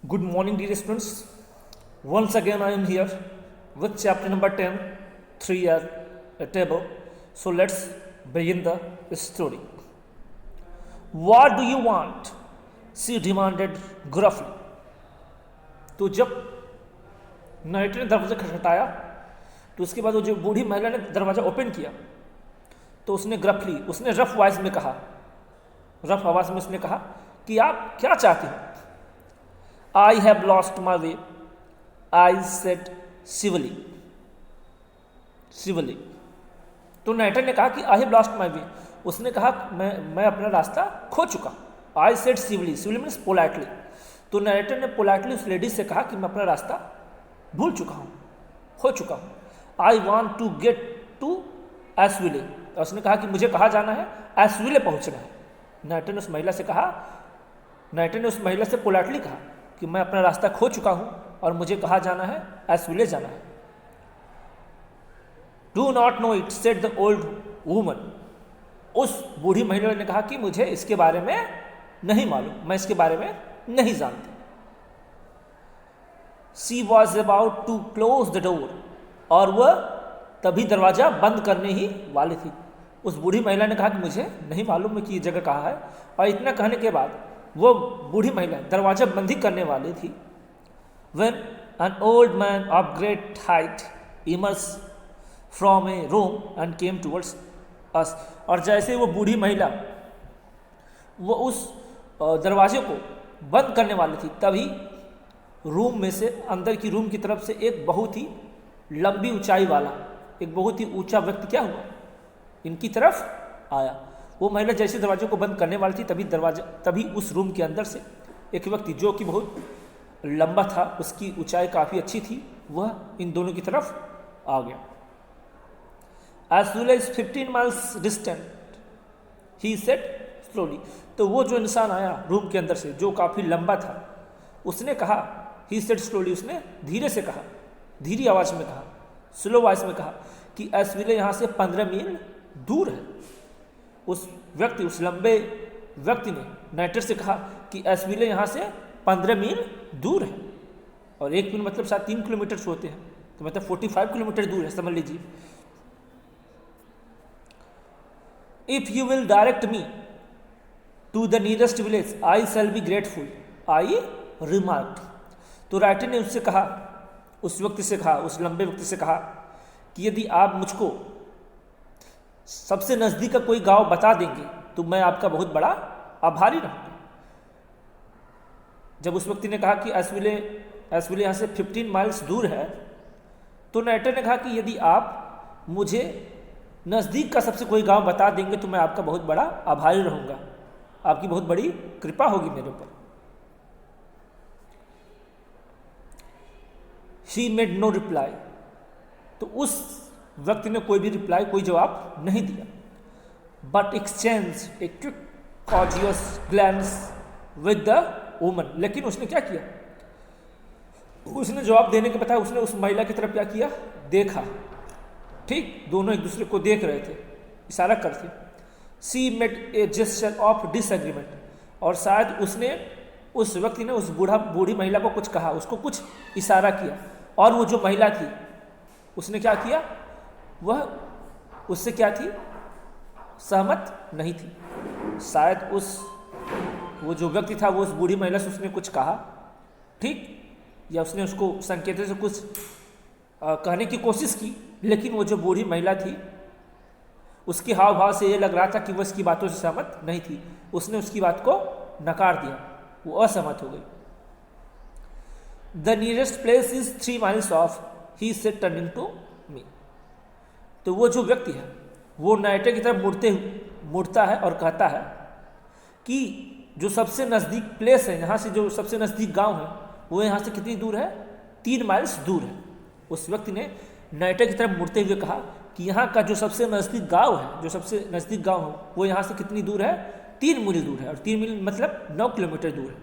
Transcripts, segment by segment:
Good morning, dear students. Once again, I am here with chapter number 10, 3 as a table. So, let's begin the story. What do you want? She demanded gruffly. तो जब nighter ने दरवाजा खटखटाया तो उसके बाद वो जो बूढ़ी महिला ने दरवाजा ओपन किया तो उसने ग्रफली उसने रफ वॉइस में कहा, रफ आवाज में उसने कहा कि आप क्या चाहते हैं? I have lost my way, I said civilly. civilly. तो नाइटर ने कहा कि I have lost my way. उसने कहा मैं अपना रास्ता खो चुका. I said civilly. civilly means politely. तो नाइटर ने पोलाइटली उस लेडी से कहा कि मैं अपना रास्ता भूल चुका हूँ, खो चुका हूँ. I want to get to Asheville. उसने कहा कि मुझे कहाँ जाना है? एसविले पहुँचना है. नाइटर ने उस महिला से कहा, नाइटर ने उस महिला से पोलाइटली कहा कि मैं अपना रास्ता खो चुका हूं और मुझे कहाँ जाना है? एसविले जाना है. Do not know it, said the old woman. उस बूढ़ी महिला ने कहा कि मुझे इसके बारे में नहीं मालूम, मैं इसके बारे में नहीं जानती. She was about to close the door, और वह तभी दरवाजा बंद करने ही वाली थी. उस बूढ़ी महिला ने कहा कि मुझे नहीं मालूम है कि ये जगह कहाँ है, और इतना कहने के बाद वो बूढ़ी महिला दरवाजा बंद ही करने वाली थी. When an old man of great height emerged from a room and came towards us. और जैसे वो बूढ़ी महिला वो उस दरवाजे को बंद करने वाली थी तभी रूम में से, अंदर की रूम की तरफ से एक बहुत ही लंबी ऊंचाई वाला, एक बहुत ही ऊंचा व्यक्ति क्या हुआ, इनकी तरफ आया. वो महिला जैसे दरवाजे को बंद करने वाली थी तभी उस रूम के अंदर से एक व्यक्ति जो कि बहुत लंबा था, उसकी ऊंचाई काफ़ी अच्छी थी, वह इन दोनों की तरफ आ गया. As soon as 15 miles distant, he said slowly. तो वो जो इंसान आया रूम के अंदर से जो काफ़ी लंबा था, उसने कहा, he said slowly, उसने धीरे से कहा, धीरी आवाज़ में कहा, स्लो वॉइस में कहा कि एसविले यहाँ से 15 मील दूर है. उस व्यक्ति, उस लंबे व्यक्ति ने नाइटर से कहा कि एसविले यहाँ से 15 मील दूर है, और 1 मील मतलब शायद 3 किलोमीटर होते हैं, तो मतलब 45 किलोमीटर दूर है, समझ लीजिए. If you will direct me to the nearest village I shall be grateful, I remarked. तो राइटर ने उससे कहा, उस व्यक्ति से कहा, उस लंबे व्यक्ति से कहा कि यदि आप मुझको सबसे नज़दीक का कोई गांव बता देंगे तो मैं आपका बहुत बड़ा आभारी रहूँगा. जब उस व्यक्ति ने कहा कि एसविले यहाँ से 15 माइल्स दूर है, तो नाइटर ने कहा कि यदि आप मुझे नज़दीक का सबसे कोई गांव बता देंगे तो मैं आपका बहुत बड़ा आभारी रहूँगा, आपकी बहुत बड़ी कृपा होगी मेरे ऊपर. She made no reply. तो उस व्यक्ति ने कोई भी रिप्लाई, कोई जवाब नहीं दिया. But exchange a quick cautious glance with the woman. लेकिन उसने क्या किया, उसने जवाब देने के बजाय उसने उस महिला की तरफ क्या किया, देखा. ठीक, दोनों एक दूसरे को देख रहे थे, इशारा करते. सी made a gesture of disagreement. और शायद उसने, उस व्यक्ति ने उस बूढ़ी महिला को कुछ कहा, उसको कुछ इशारा किया, और वो जो महिला थी उसने क्या किया, वह उससे क्या थी, सहमत नहीं थी. शायद वो जो व्यक्ति था वो उस बूढ़ी महिला से उसने कुछ कहा, ठीक, या उसने उसको संकेतों से कुछ कहने की कोशिश की, लेकिन वो जो बूढ़ी महिला थी उसके हाव भाव से ये लग रहा था कि वह इसकी बातों से सहमत नहीं थी. उसने उसकी बात को नकार दिया, वो असहमत हो गई. The nearest place is 3 miles off, he said turning to me. तो वो जो व्यक्ति है वो नाइटर की तरफ मुड़ता है और कहता है कि जो सबसे नज़दीक प्लेस है, यहाँ से जो सबसे नज़दीक गांव है वो यहाँ से कितनी दूर है, 3 माइल्स दूर है. उस व्यक्ति ने नाइटर की तरफ मुड़ते हुए कहा कि यहाँ का जो सबसे नज़दीक गांव है, जो सबसे नज़दीक गांव है वो यहाँ से कितनी दूर है, 3 मील दूर है, और 3 मील मतलब 9 किलोमीटर दूर है.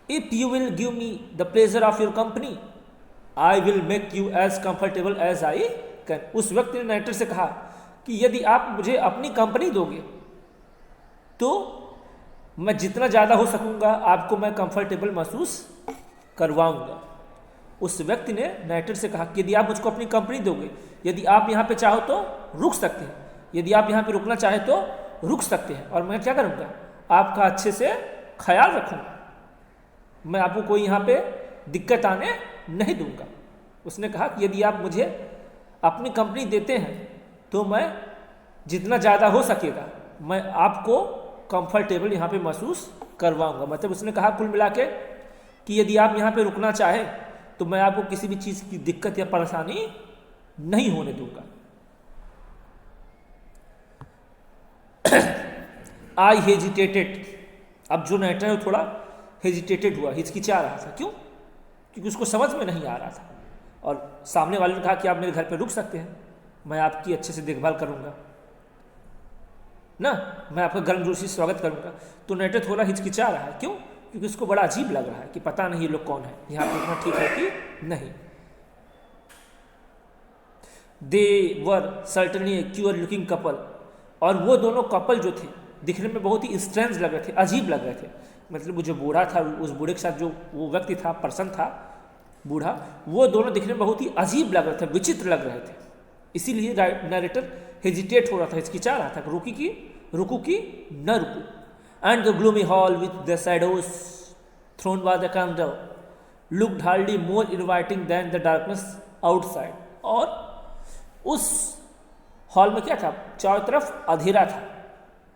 If you will give me the pleasure of your company I will make you as comfortable as I can. उस व्यक्ति ने नाइटर से कहा कि यदि आप मुझे अपनी कंपनी दोगे तो मैं जितना ज़्यादा हो सकूँगा आपको मैं कंफर्टेबल महसूस करवाऊँगा। उस व्यक्ति ने नाइटर से कहा कि यदि आप मुझको अपनी कंपनी दोगे, यदि आप यहाँ पे चाहो तो रुक सकते हैं, यदि आप यहाँ पे रुकना चाहे तो रुक सकते हैं, और मैं क्या करूँगा, आपका अच्छे से ख्याल रखूँगा, मैं आपको कोई यहाँ पे दिक्कत आने नहीं दूँगा। उसने कहा कि यदि आप मुझे अपनी कंपनी देते हैं तो मैं जितना ज़्यादा हो सकेगा मैं आपको कंफर्टेबल यहाँ पे महसूस करवाऊँगा। मतलब उसने कहा कुल मिला के कि यदि आप यहाँ पे रुकना चाहें तो मैं आपको किसी भी चीज़ की दिक्कत या परेशानी नहीं होने दूंगा। आई हेजिटेटेड, अब जो नाइटर है वो थोड़ा हेजिटेटेड हुआ, हिचकिचा रहा था। क्यों? क्योंकि उसको समझ में नहीं आ रहा था, और सामने वाले ने कहा कि आप मेरे घर पे रुक सकते हैं, मैं आपकी अच्छे से देखभाल करूंगा ना, मैं आपका गर्मजोशी से स्वागत करूंगा। तो नाइटर थोड़ा हिचकिचा रहा है। क्यों? क्योंकि उसको बड़ा अजीब लग रहा है कि पता नहीं ये लोग कौन है, यहाँ पे रुकना ठीक है कि नहीं। दे वर सर्टनली ए क्यूर लुकिंग कपल, और वो दोनों कपल जो थे दिखने में बहुत ही स्ट्रेंज लग रहे थे, अजीब लग रहे थे। मतलब वो जो बूढ़ा था, उस बूढ़े के साथ जो वो व्यक्ति था, पर्सन था बूढ़ा, वो दोनों दिखने में बहुत ही अजीब लग रहे थे, विचित्र लग रहे थे। इसीलिए नरेटर हेजिटेट हो रहा था, हिचकिचा रहा था, रुकू की न रुकू। And the gloomy hall with the shadows thrown by the candle looked hardly more inviting than the darkness outside. और उस हॉल में क्या था, चारों तरफ अंधेरा था,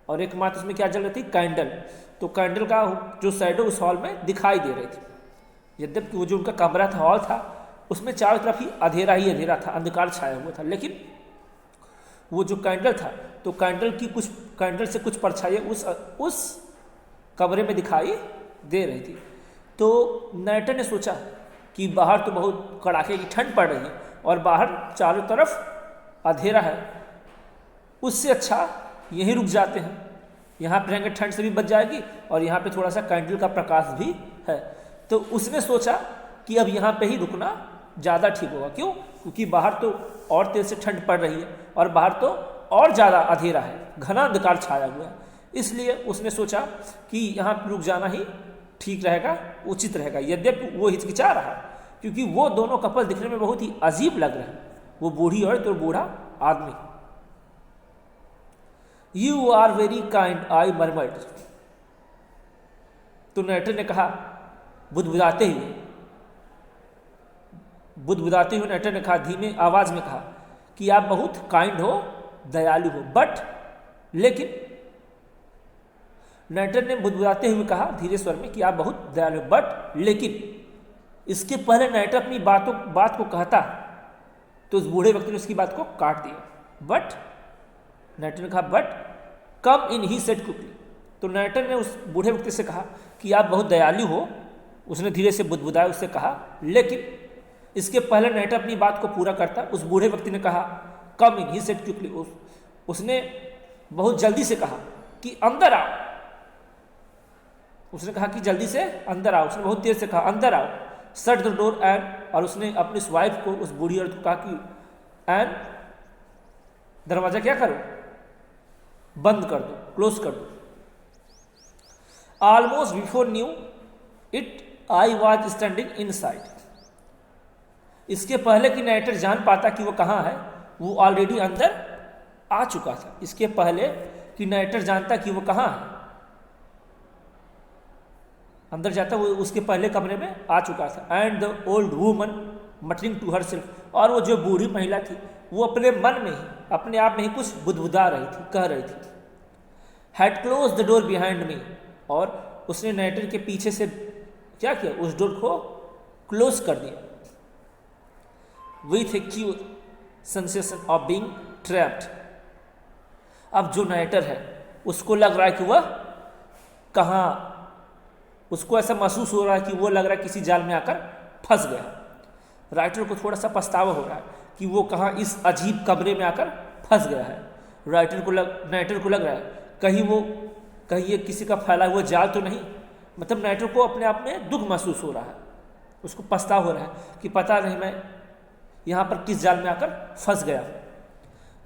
और एकमात्र उसमें क्या जल रही थी, कैंडल। तो कैंडल का जो शैडो उस हॉल में दिखाई दे रही थी। यद्यपि वो जो उनका कमरा था, हॉल था, उसमें चारों तरफ ही अंधेरा था, अंधकार छाया हुआ था, लेकिन वो जो कैंडल था, तो कैंडल से कुछ परछाई उस कमरे में दिखाई दे रही थी। तो नाइटर ने सोचा कि बाहर तो बहुत कड़ाके की ठंड पड़ रही है और बाहर चारों तरफ अंधेरा है, उससे अच्छा यहीं रुक जाते हैं, यहाँ पे रहेंगे ठंड से भी बच जाएगी और यहाँ पे थोड़ा सा कैंडल का प्रकाश भी है। तो उसने सोचा कि अब यहाँ पे ही रुकना ज़्यादा ठीक होगा। क्यों? क्योंकि बाहर तो और तेज से ठंड पड़ रही है और बाहर तो और ज़्यादा अंधेरा है, घना अंधकार छाया हुआ है। इसलिए उसने सोचा कि यहाँ पर रुक जाना ही ठीक रहेगा, उचित रहेगा। यद्यपि वो हिचकिचा रहा, क्योंकि वो दोनों कपल दिखने में बहुत ही अजीब लग रहे हैं, वो बूढ़ी औरत और बूढ़ा आदमी। You are very kind, I murmured. तो नाइटर ने कहा, बुदबुदाते हुए नाइटर ने कहा, धीमे आवाज में कहा कि आप बहुत काइंड हो, दयालु हो, बट लेकिन नाइटर ने बुदबुदाते हुए कहा धीरे स्वर में कि आप बहुत दयालु, बट लेकिन। इसके पहले नाइटर अपनी बात को कहता तो उस बूढ़े व्यक्ति ने उसकी बात को काट दिया। बट नाइटर ने कहा, but come in, he said quickly. तो नाइटर ने उस बूढ़े व्यक्ति से कहा कि आप बहुत दयालु हो, उसने धीरे से बुदबुदाया, उससे कहा। लेकिन इसके पहले नाइटर अपनी बात को पूरा करता, उस बूढ़े व्यक्ति ने कहा कम इन, ही सेड क्विकली। उसने बहुत जल्दी से कहा कि अंदर आओ। उसने कहा कि जल्दी से अंदर आओ, उसने बहुत तेज से कहा अंदर आओ। शट द डोर एंड, और उसने अपनी वाइफ को, उस बूढ़ी औरत को कहा कि एंड, दरवाजा क्या करो, बंद कर दो, क्लोज कर दो। Almost before knew it I was standing in side. इसके पहले कि नाइटर जान पाता कि वो कहाँ है, वो ऑलरेडी अंदर आ चुका था। इसके पहले कि नाइटर जानता कि वो कहाँ है, अंदर जाता, वो उसके पहले कमरे में आ चुका था। And the old woman muttering to herself, और वो जो बूढ़ी महिला थी वो अपने मन में ही, अपने आप में ही कुछ बुदबुदा रही थी, कह रही थी। Had close the door behind me, और उसने नाइटर के पीछे से क्या किया, उस डोर को क्लोज कर दिया। With A cure sensation of being trapped. अब जो नाइटर है उसको लग रहा है कि वह कहाँ, उसको ऐसा महसूस हो रहा है कि वो लग रहा है किसी जाल में आकर फंस गया। राइटर को थोड़ा सा पछतावा हो रहा है कि वो कहाँ इस अजीब कमरे में आकर फंस गया है। नाइटर को लग रहा है कहीं ये किसी का फैला हुआ जाल तो नहीं। मतलब नाइटर को अपने आप में दुख महसूस हो रहा है, उसको पछतावा हो रहा है कि पता नहीं मैं यहाँ पर किस जाल में आकर फंस गया।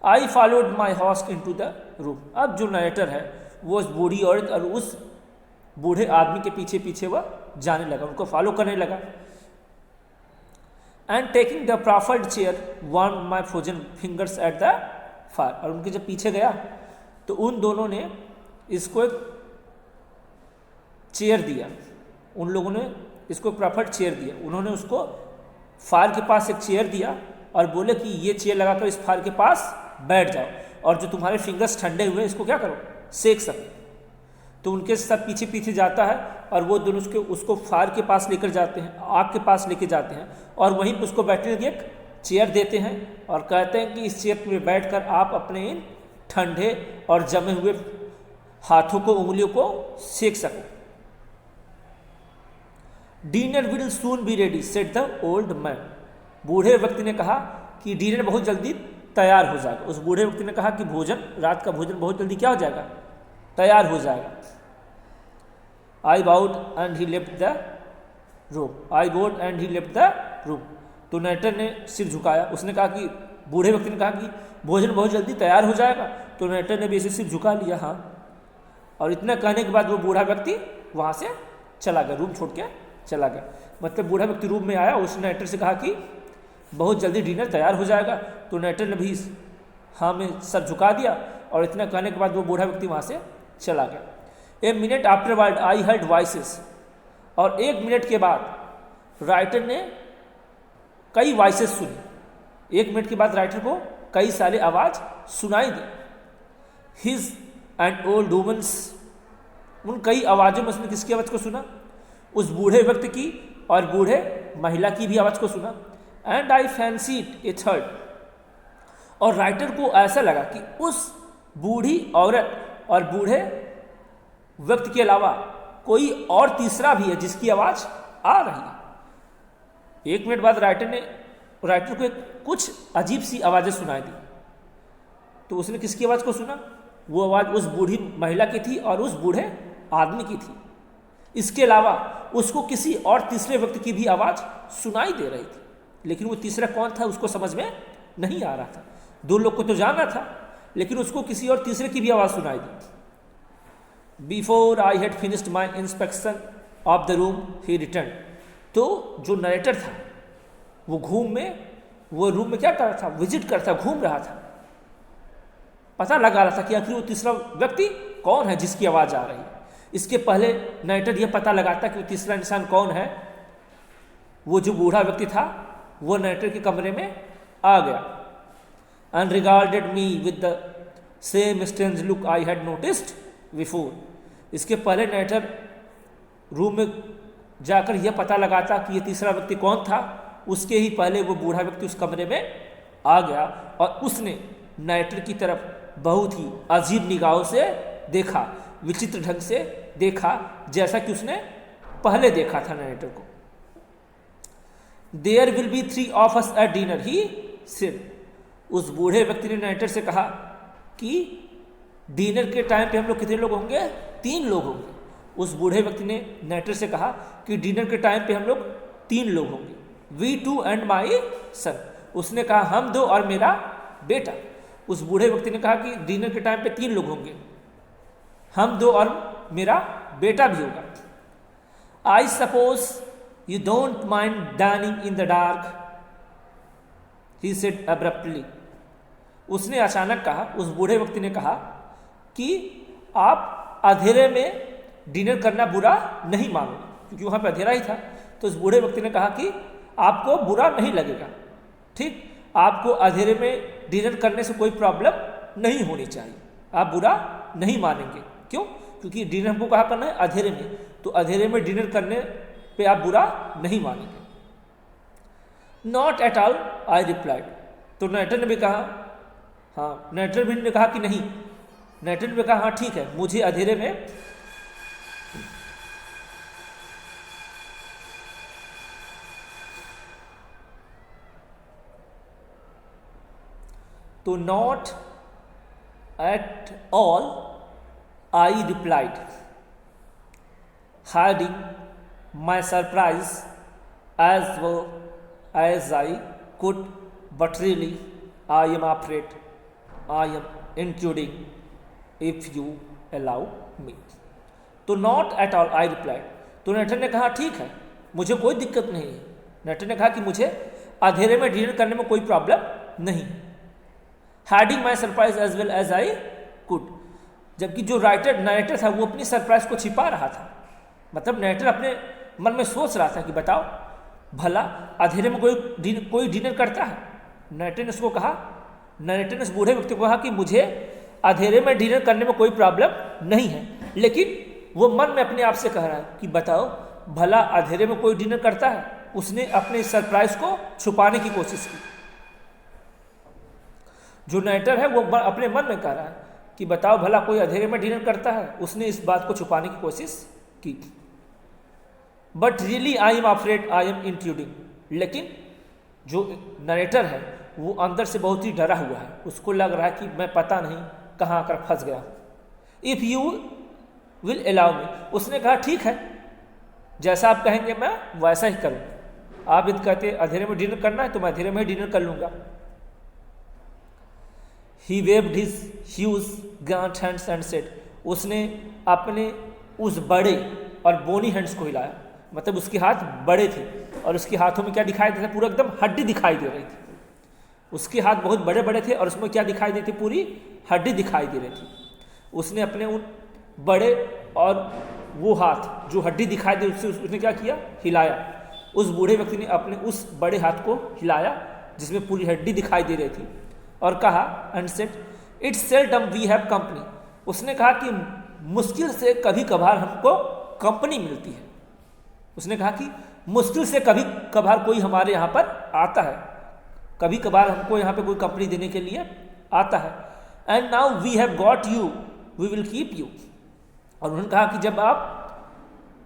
I followed my horse into the room. अब जो नाइटर है वो उस बूढ़ी औरत और उस बूढ़े आदमी के पीछे पीछे वह जाने लगा, उनको फॉलो करने लगा। And taking the proffered chair warm my frozen fingers at the fire, और उनके जब पीछे गया तो उन दोनों ने इसको एक चेयर दिया, उन लोगों ने इसको प्रॉफर्ड चेयर दिया, उन्होंने उसको फायर के पास एक चेयर दिया और बोले कि ये चेयर लगाकर इस फायर के पास बैठ जाओ और जो तुम्हारे फिंगर्स ठंडे हुए इसको क्या करो, सेक सको। तो उनके सब पीछे पीछे जाता है और वो दोनों उसको फायर के पास लेकर जाते हैं, आग के पास लेके जाते हैं और वहीं पर उसको बैठने के लिए एक चेयर देते हैं और कहते हैं कि इस चेयर में बैठकर आप अपने इन ठंडे और जमे हुए हाथों को, उंगलियों को सेक सको। Dinner will soon be ready said the old man, बूढ़े व्यक्ति ने कहा कि डिनर बहुत जल्दी तैयार हो जाएगा। उस बूढ़े व्यक्ति ने कहा कि भोजन, रात का भोजन बहुत जल्दी क्या हो जाएगा, तैयार हो जाएगा। I bowed and he left the room, I bowed and he left the room. तो नाइटर ने सिर झुकाया, उसने कहा कि बूढ़े व्यक्ति ने कहा कि भोजन बहुत जल्दी तैयार हो जाएगा, तो नाइटर ने भी ऐसे सिर झुका लिया, हाँ। और इतना कहने के बाद वो बूढ़ा व्यक्ति वहाँ से चला गया, रूम छोड़ के चला गया। मतलब बूढ़ा व्यक्ति रूम में आया, उसने नाइटर से कहा कि बहुत जल्दी डिनर तैयार हो जाएगा, तो नाइटर ने भी हाँ में सर झुका दिया और इतना कहने के बाद वो बूढ़ा व्यक्ति वहाँ से चला गया। A minute afterward I heard voices, और 1 मिनट के बाद राइटर ने कई वॉइसेस सुनी। 1 मिनट के बाद राइटर को कई सारे आवाज़ सुनाई दी। हिज एंड ओल्ड वुमन्स, उन कई आवाज़ों में उसने किसकी आवाज़ को सुना, उस बूढ़े व्यक्ति की और बूढ़े महिला की भी आवाज़ को सुना। And I fancied A third, और राइटर को ऐसा लगा कि उस बूढ़ी औरत और बूढ़े व्यक्ति के अलावा कोई और तीसरा भी है जिसकी आवाज़ आ रही है। 1 मिनट बाद राइटर को कुछ अजीब सी आवाज़ें सुनाई दी। तो उसने किसकी आवाज़ को सुना, वो आवाज़ उस बूढ़ी महिला की थी और उस बूढ़े आदमी की थी। इसके अलावा उसको किसी और तीसरे व्यक्ति की भी आवाज़ सुनाई दे रही थी, लेकिन वो तीसरा कौन था उसको समझ में नहीं आ रहा था। 2 लोग को तो जाना था, लेकिन उसको किसी और तीसरे की भी आवाज़ सुनाई दी। Before I had finished my inspection of the room he returned, तो जो नरेटर था वो रूम में क्या कर रहा था, विजिट कर रहा था, घूम रहा था, पता लगा रहा था कि आखिर वो तीसरा व्यक्ति कौन है जिसकी आवाज़ आ रही है। इसके पहले नरेटर यह पता लगाता कि वो तीसरा इंसान कौन है। वो जो बूढ़ा व्यक्ति था वो नरेटर के कमरे में आ गया and regarded me with the same strange look I had noticed before. इसके पहले नरेटर रूम में जाकर यह पता लगाता कि यह तीसरा व्यक्ति कौन था, उसके ही पहले वो बूढ़ा व्यक्ति उस कमरे में आ गया और उसने नरेटर की तरफ बहुत ही अजीब निगाहों से देखा, विचित्र ढंग से देखा, जैसा कि उसने पहले देखा था नरेटर को। There will be 3 of us at dinner, he said। उस बूढ़े व्यक्ति ने नरेटर से कहा कि डिनर के टाइम पे हम लोग कितने लोग होंगे, 3 लोग होंगे। उस बूढ़े व्यक्ति ने नरेटर से कहा कि डिनर के टाइम पे हम लोग 3 लोग होंगे। वी 2 and my son, उसने कहा हम 2 और मेरा बेटा। उस बूढ़े व्यक्ति ने कहा कि डिनर के टाइम पे 3 लोग होंगे, हम 2 और मेरा बेटा भी होगा। I suppose you don't mind dining in the dark, he said abruptly. उसने अचानक कहा, उस बूढ़े व्यक्ति ने कहा कि आप अंधेरे में डिनर करना बुरा नहीं मानो, क्योंकि वहाँ पे अंधेरा ही था। तो उस बूढ़े व्यक्ति ने कहा कि आपको बुरा नहीं लगेगा, ठीक, आपको अंधेरे में डिनर करने से कोई प्रॉब्लम नहीं होनी चाहिए, आप बुरा नहीं मानेंगे। क्यों? क्योंकि डिनर हमको कहाँ करना है, अंधेरे में, तो अंधेरे में डिनर करने पे आप बुरा नहीं मानेंगे। Not at all, I replied. तो नरेटर ने भी कहा, हाँ, नरेटर भी ने कहा कि नहीं, नरेटर ने भी कहा हाँ ठीक है, मुझे अंधेरे में तो not at all I replied, hiding my surprise as well as I could, but really I am afraid I am intruding if you allow me। तो not at all I replied. तो नरेटर ने कहा ठीक है, मुझे कोई दिक्कत नहीं है। नरेटर ने कहा कि मुझे अंधेरे में डिनर करने में कोई प्रॉब्लम नहीं। Hiding my surprise as well as I could. जबकि जो नरेटर था वो अपनी सरप्राइज को छिपा रहा था। मतलब नरेटर अपने मन में सोच रहा था कि बताओ भला अंधेरे में कोई डिनर करता है। नरेटर ने उसको कहा, नरेटर ने उस बूढ़े व्यक्ति को कहा कि मुझे अंधेरे में डिनर करने में कोई प्रॉब्लम नहीं है, लेकिन वो मन में अपने आप से कह रहा है कि बताओ भला अंधेरे में कोई डिनर करता है। उसने अपने सरप्राइज को छुपाने की कोशिश की। जो नरेटर है वो अपने मन में कह रहा है कि बताओ भला कोई अंधेरे में डिनर करता है। उसने इस बात को छुपाने की कोशिश की। But really I am afraid I am intruding. लेकिन जो नरेटर है वो अंदर से बहुत ही डरा हुआ है। उसको लग रहा है कि मैं पता नहीं कहाँ आकर फंस गया। If you will allow me. उसने कहा ठीक है, जैसा आप कहेंगे मैं वैसा ही करूँ। आप यदि कहते अंधेरे में डिनर करना है तो मैं अंधेरे में डिनर कर लूँगा। He waved his huge gaunt hands and said. उसने अपने उस बड़े और बोनी हैंड्स को हिलाया। मतलब उसके हाथ बड़े थे और उसके हाथों में क्या दिखाई देता, पूरा एकदम हड्डी दिखाई दे रही थी। उसके हाथ बहुत बड़े बड़े थे और उसमें क्या दिखाई देती, पूरी हड्डी दिखाई दे रही थी। उसने अपने उन बड़े और वो हाथ जो हड्डी दिखाई दे उसने क्या किया, हिलाया। उस बूढ़े व्यक्ति ने अपने उस बड़े हाथ को हिलाया जिसमें पूरी हड्डी दिखाई दे रही थी और कहा and said it's seldom we have company. उसने कहा कि मुश्किल से कभी कभार हमको कंपनी मिलती है। उसने कहा कि मुश्किल से कभी कभार कोई हमारे यहाँ पर आता है, कभी कभार हमको यहाँ पे कोई कंपनी देने के लिए आता है। And now we have got you we will keep you. और उन्होंने कहा कि जब आप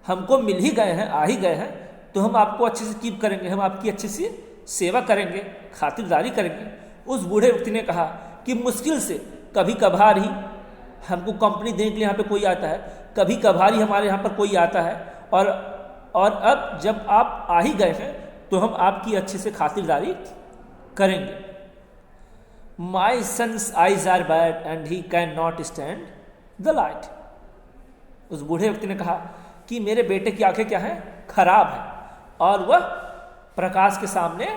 हमको मिल ही गए हैं, आ ही गए हैं, तो हम आपको अच्छे से कीप करेंगे, हम आपकी अच्छी सी सेवा करेंगे, खातिरदारी करेंगे। उस बूढ़े व्यक्ति ने कहा कि मुश्किल से कभी कभार ही हमको कंपनी देने के लिए यहाँ पे कोई आता है, कभी कभार ही हमारे यहाँ पर कोई आता है। और अब जब आप आ ही गए हैं तो हम आपकी अच्छे से खातिरदारी करेंगे। My son's eyes are bad and he can not stand the light. उस बूढ़े व्यक्ति ने कहा कि मेरे बेटे की आंखें क्या हैं, खराब है और वह प्रकाश के सामने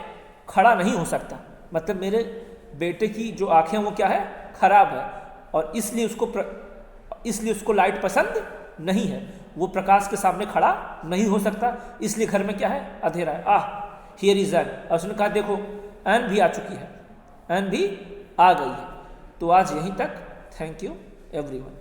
खड़ा नहीं हो सकता। मतलब मेरे बेटे की जो आंखें वो क्या है, खराब है और इसलिए उसको लाइट पसंद नहीं है, वो प्रकाश के सामने खड़ा नहीं हो सकता, इसलिए घर में क्या है, अंधेरा है। Here is an. और उसने कहा देखो एन भी आ चुकी है, एन भी आ गई है। तो आज यहीं तक। Thank you everyone.